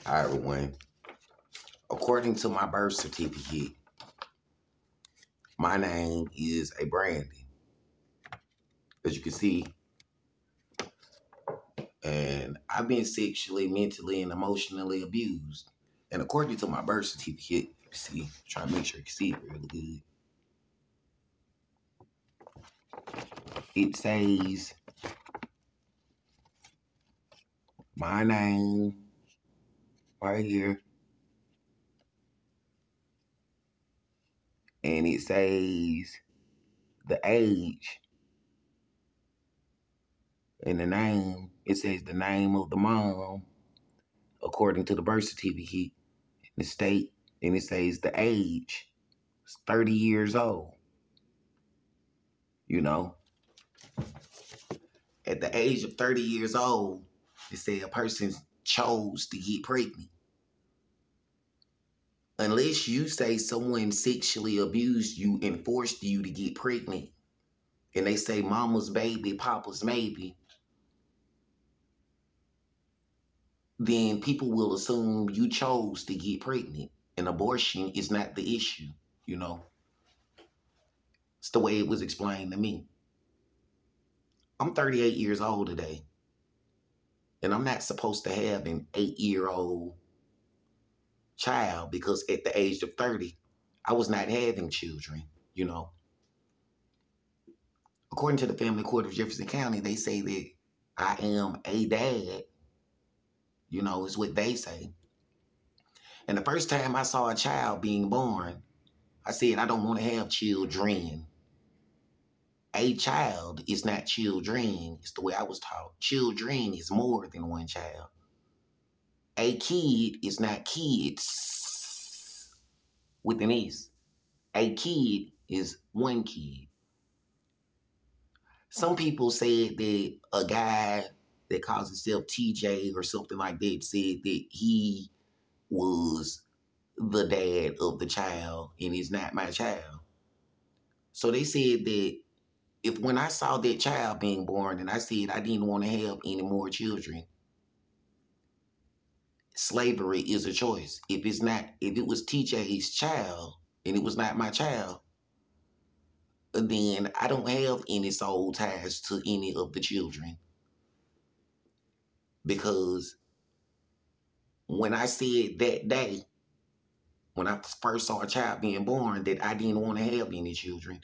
Hi, everyone. According to my birth certificate, my name is a Brandon. As you can see, and I've been sexually, mentally, and emotionally abused. And according to my birth certificate, see, trying to make sure you can see it really good. It says my name right here, and it says the age and the name. It says the name of the mom according to the birth certificate, the state, and it says the age. It's 30 years old. You know, at the age of 30 years old, they say a person chose to get pregnant. Unless you say someone sexually abused you and forced you to get pregnant, and they say mama's baby, papa's maybe, then people will assume you chose to get pregnant. And abortion is not the issue, you know. It's the way it was explained to me. I'm 38 years old today, and I'm not supposed to have an 8-year-old child because at the age of 30, I was not having children, you know. According to the Family Court of Jefferson County, they say that I am a dad, you know, is what they say. And the first time I saw a child being born, I said, I don't want to have children. A child is not children. It's the way I was taught. Children is more than one child. A kid is not kids with an S. A kid is one kid. Some people said that a guy that calls himself TJ or something like that said that he was the dad of the child and is not my child. So they said that if when I saw that child being born and I said I didn't want to have any more children, slavery is a choice. If it was TJ's child and it was not my child, then I don't have any soul ties to any of the children. Because when I said that day, when I first saw a child being born, that I didn't want to have any children,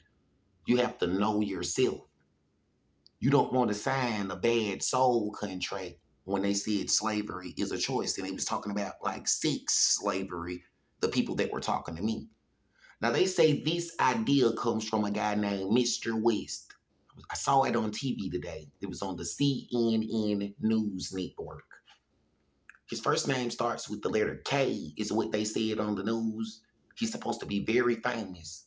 you have to know yourself. You don't want to sign a bad soul contract when they said slavery is a choice. And they was talking about like sex slavery, the people that were talking to me. Now, they say this idea comes from a guy named Mr. West. I saw it on TV today. It was on the CNN News Network. His first name starts with the letter K, is what they said on the news. He's supposed to be very famous.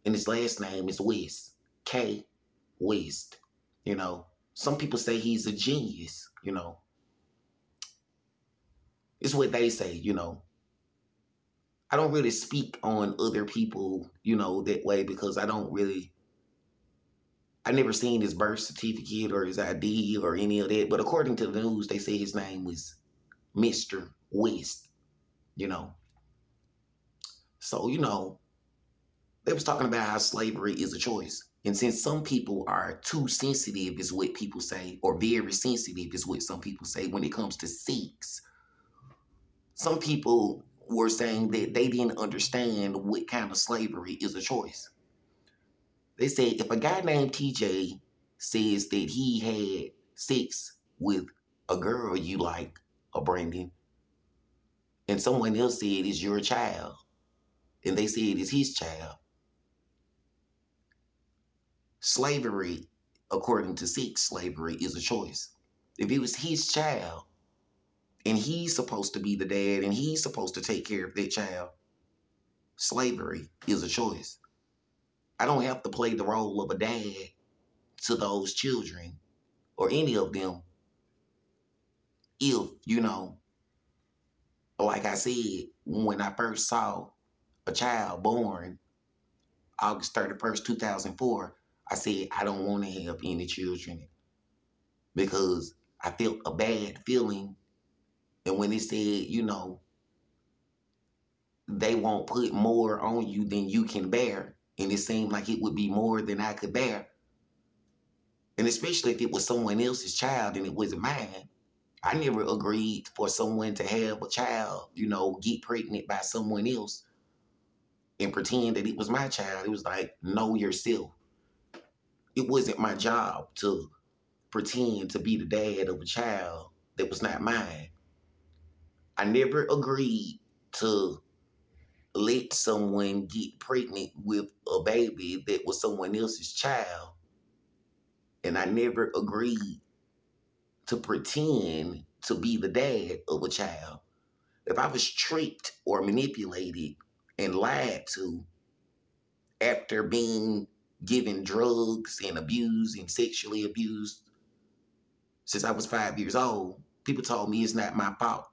And his last name is West. K. West. You know, some people say he's a genius, you know. It's what they say, you know. I don't really speak on other people, you know, that way because I never seen his birth certificate or his ID or any of that. But according to the news, they say his name was Mr. West, you know. So, you know, they was talking about how slavery is a choice. And since some people are too sensitive is what people say, or very sensitive is what some people say when it comes to sex, some people were saying that they didn't understand what kind of slavery is a choice. They said if a guy named TJ says that he had sex with a girl you like, a Brandon, and someone else said it's your child, and they said it's his child, slavery, according to sex slavery, is a choice. If it was his child, and he's supposed to be the dad, and he's supposed to take care of that child, slavery is a choice. I don't have to play the role of a dad to those children or any of them if, you know, like I said, when I first saw a child born August 31st, 2004, I said I don't want to have any children because I felt a bad feeling And when it said, you know, they won't put more on you than you can bear, and it seemed like it would be more than I could bear, and especially if it was someone else's child and it wasn't mine. I never agreed for someone to have a child, you know, get pregnant by someone else and pretend that it was my child. It was like, know yourself. It wasn't my job to pretend to be the dad of a child that was not mine. I never agreed to let someone get pregnant with a baby that was someone else's child. And I never agreed to pretend to be the dad of a child. If I was tricked or manipulated and lied to after being given drugs and abused and sexually abused since I was 5 years old, people told me it's not my fault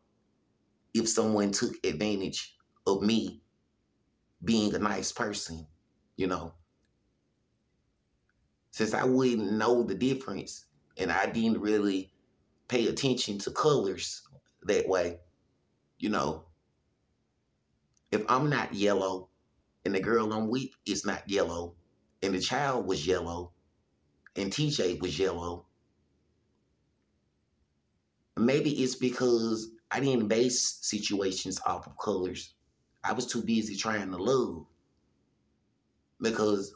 if someone took advantage of me being a nice person, you know. Since I wouldn't know the difference and I didn't really pay attention to colors that way, you know, if I'm not yellow and the girl I'm with is not yellow and the child was yellow and TJ was yellow, maybe it's because I didn't base situations off of colors. I was too busy trying to love because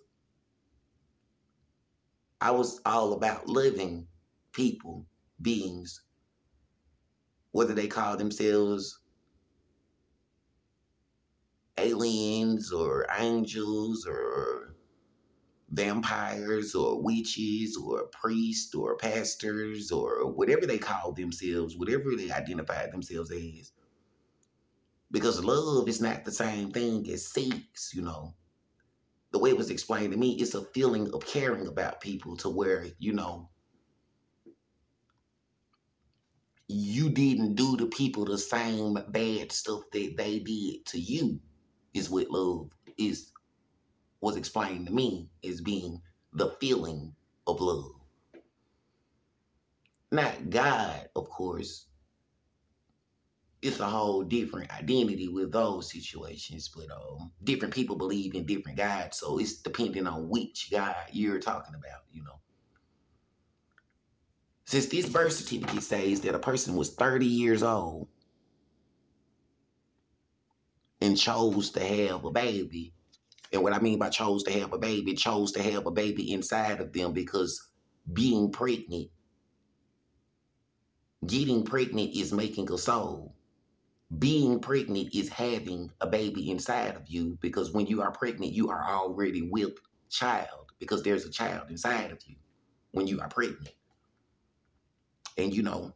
I was all about loving people, beings, whether they call themselves aliens or angels or vampires or witches or priests or pastors or whatever they call themselves, whatever they identify themselves as. Because love is not the same thing as sex, you know. The way it was explained to me, it's a feeling of caring about people to where, you know, you didn't do to people the same bad stuff that they did to you, is what love was explained to me as being the feeling of love. Not God, of course. It's a whole different identity with those situations, but different people believe in different gods, so it's depending on which God you're talking about, you know. Since this birth certificate says that a person was 30 years old and chose to have a baby, and what I mean by chose to have a baby, chose to have a baby inside of them because being pregnant, getting pregnant is making a soul. Being pregnant is having a baby inside of you because when you are pregnant, you are already with child because there's a child inside of you when you are pregnant. And, you know,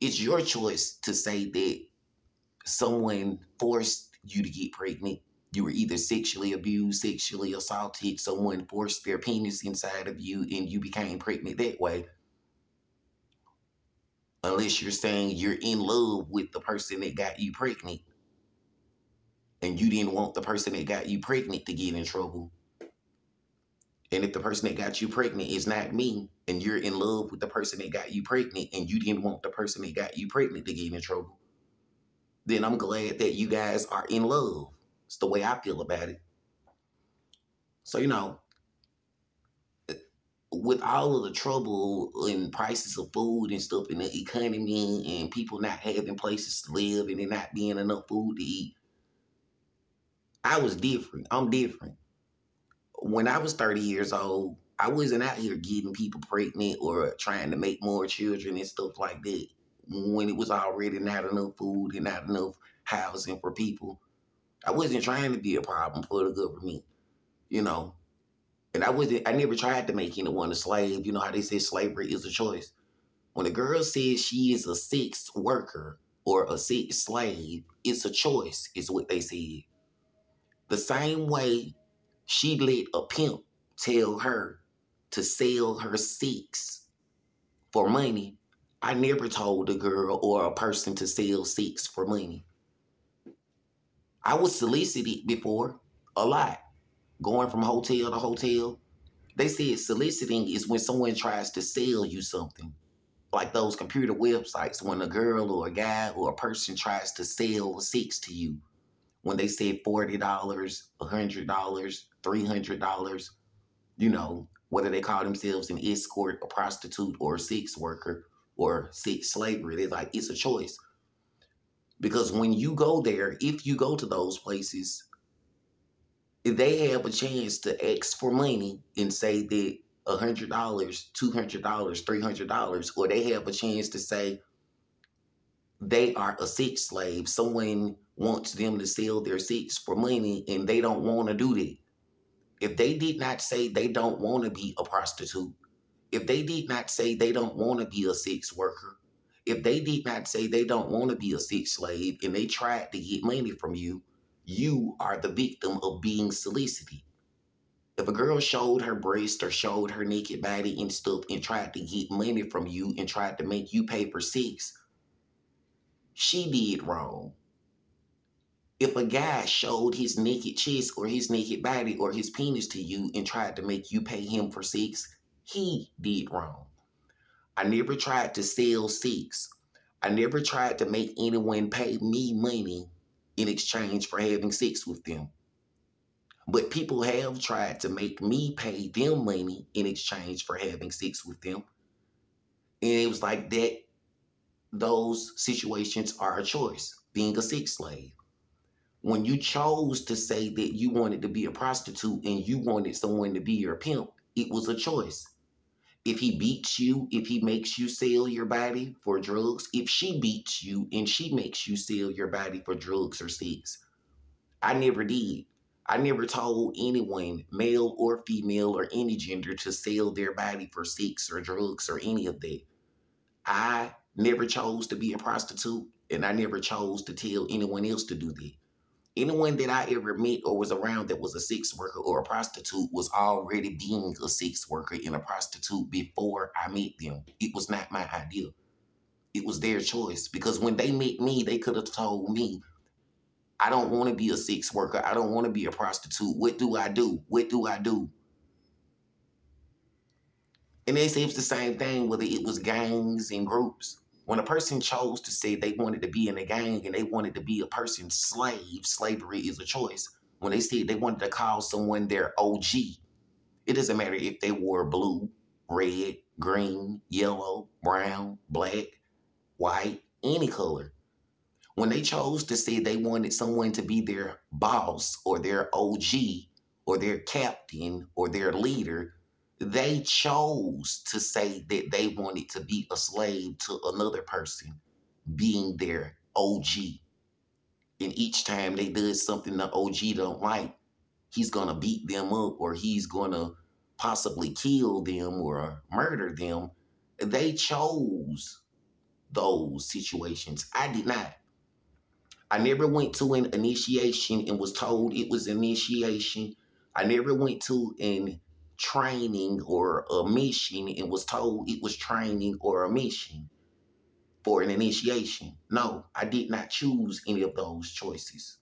it's your choice to say that someone forced you to get pregnant. You were either sexually abused, sexually assaulted, someone forced their penis inside of you and you became pregnant that way. Unless you're saying you're in love with the person that got you pregnant and you didn't want the person that got you pregnant to get in trouble. And if the person that got you pregnant is not me and you're in love with the person that got you pregnant and you didn't want the person that got you pregnant to get in trouble, then I'm glad that you guys are in love. It's the way I feel about it. So, you know, with all of the trouble and prices of food and stuff in the economy and people not having places to live and there not being enough food to eat, I was different. I'm different. When I was 30 years old, I wasn't out here getting people pregnant or trying to make more children and stuff like that when it was already not enough food and not enough housing for people. I wasn't trying to be a problem for the government, you know. And I never tried to make anyone a slave. You know how they say slavery is a choice. When a girl says she is a sex worker or a sex slave, it's a choice, is what they said. The same way she let a pimp tell her to sell her sex for money, I never told a girl or a person to sell sex for money. I was solicited before, a lot, going from hotel to hotel. They said soliciting is when someone tries to sell you something. like those computer websites, when a girl or a guy or a person tries to sell sex to you, when they say $40, $100, $300, you know, whether they call themselves an escort, a prostitute, or a sex worker, or sex slavery, they're like, it's a choice. Because when you go there, if you go to those places, they have a chance to ask for money and say that $100, $200, $300, or they have a chance to say they are a sex slave. Someone wants them to sell their sex for money and they don't want to do that. If they did not say they don't want to be a prostitute, if they did not say they don't want to be a sex worker, if they did not say they don't want to be a sex slave and they tried to get money from you, you are the victim of being solicited. If a girl showed her breast or showed her naked body and stuff and tried to get money from you and tried to make you pay for sex, she did wrong. If a guy showed his naked chest or his naked body or his penis to you and tried to make you pay him for sex, he did wrong. I never tried to sell sex. I never tried to make anyone pay me money in exchange for having sex with them. But people have tried to make me pay them money in exchange for having sex with them. And it was like that. Those situations are a choice, being a sex slave. When you chose to say that you wanted to be a prostitute and you wanted someone to be your pimp, it was a choice. If he beats you, if he makes you sell your body for drugs, if she beats you and she makes you sell your body for drugs or sex, I never did. I never told anyone, male or female or any gender, to sell their body for sex or drugs or any of that. I never chose to be a prostitute, and I never chose to tell anyone else to do that. Anyone that I ever met or was around that was a sex worker or a prostitute was already being a sex worker and a prostitute before I met them. It was not my idea. It was their choice, because when they met me, they could have told me, I don't want to be a sex worker. I don't want to be a prostitute. What do I do? What do I do? And they say it's the same thing whether it was gangs and groups. When a person chose to say they wanted to be in a gang and they wanted to be a person's slave, slavery is a choice. When they said they wanted to call someone their OG, it doesn't matter if they wore blue, red, green, yellow, brown, black, white, any color. When they chose to say they wanted someone to be their boss or their OG or their captain or their leader, they chose to say that they wanted to be a slave to another person, being their OG. And each time they did something the OG don't like, he's going to beat them up or he's going to possibly kill them or murder them. They chose those situations. I did not. I never went to an initiation and was told it was initiation. I never went to an training or a mission and was told it was training or a mission for an initiation. No, I did not choose any of those choices.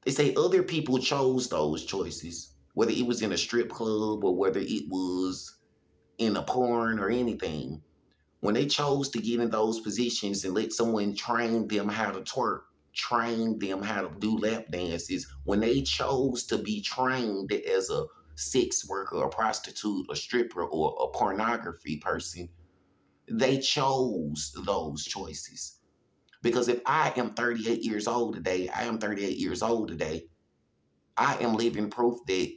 They say other people chose those choices, whether it was in a strip club or whether it was in a porn or anything. When they chose to get in those positions and let someone train them how to twerk, train them how to do lap dances, when they chose to be trained as a sex worker, a prostitute, a stripper, or a pornography person, they chose those choices. Because if I am 38 years old today, I am living proof that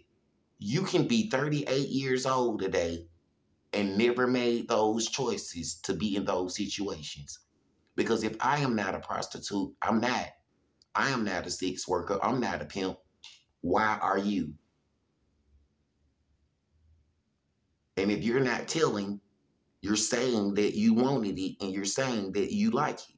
you can be 38 years old today and never made those choices to be in those situations. Because if I am not a prostitute, I am not a sex worker, I'm not a pimp, why are you? And if you're not telling, you're saying that you wanted it and you're saying that you like it.